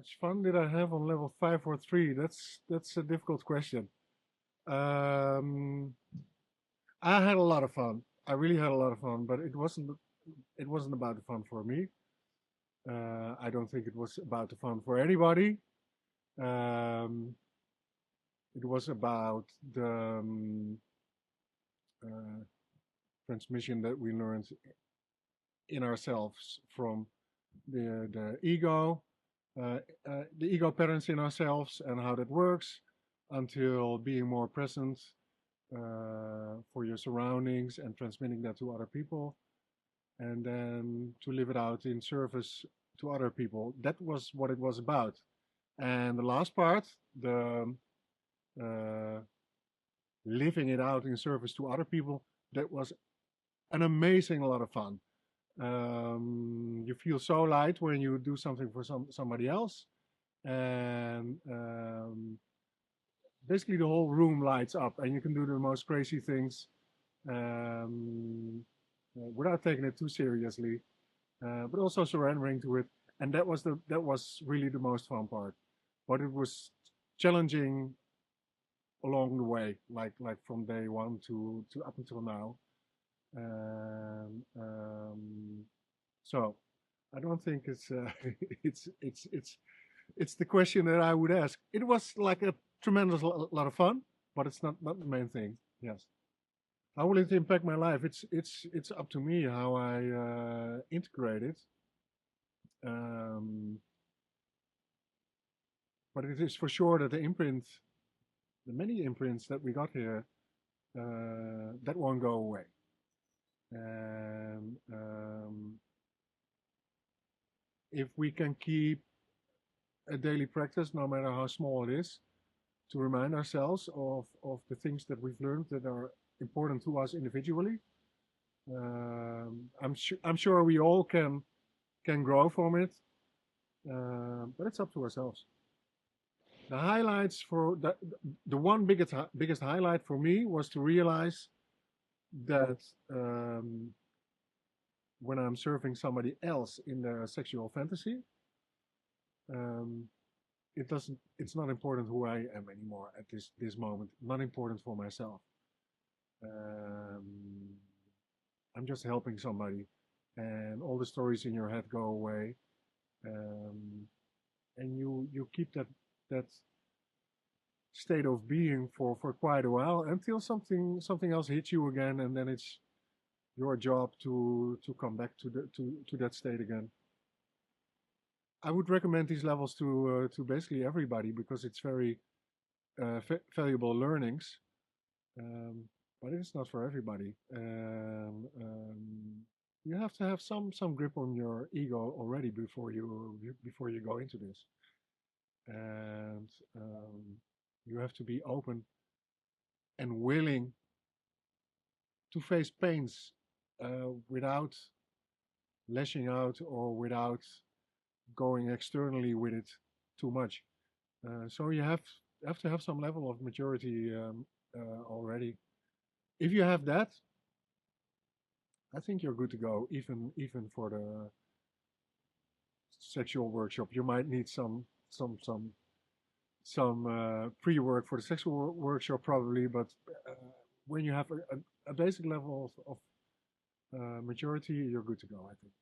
much fun did I have on level 5 or 3? That's a difficult question. Um, I had a lot of fun. I really had a lot of fun, but it wasn't about the fun for me. I don't think it was about the fun for anybody. Um, it was about the uh, transmission that we learned in ourselves from the ego, uh, the ego patterns in ourselves and how that works, until being more present for your surroundings and transmitting that to other people, and then to live it out in service to other people. That was what it was about. And the last part, the uh, living it out in service to other people, that was an amazing lot of fun. You feel so light when you do something for somebody else, and basically the whole room lights up, and you can do the most crazy things without taking it too seriously, but also surrendering to it. And that was really the most fun part. But it was challenging along the way, like from day one to up until now. Um, um, so I don't think it's it's it's it's it's the question that I would ask. It was like a tremendous lot of fun, but it's not the main thing. Yes. How will it impact my life? It's up to me how I integrate it. Um, but it is for sure that the many imprints that we got here, that won't go away. And if we can keep a daily practice, no matter how small it is, to remind ourselves of the things that we've learned that are important to us individually. I'm sure we all can grow from it, but it's up to ourselves. The highlights for the one biggest highlight for me was to realize that when I'm serving somebody else in their sexual fantasy, um, it's not important who I am anymore at this moment. Not important for myself. Um, I'm just helping somebody, and all the stories in your head go away, um, and you keep that state of being for quite a while until something else hits you again, and then it's your job to come back to that state again. I would recommend these levels to basically everybody because it's very valuable learnings. Um, but it's not for everybody. You have to have some grip on your ego already before you go into this, and you have to be open and willing to face pains without lashing out or without going externally with it too much. So you have to have some level of maturity already. If you have that, I think you're good to go. Even for the sexual workshop, you might need some pre-work for the sexual workshop probably, but when you have a basic level of maturity, you're good to go, I think.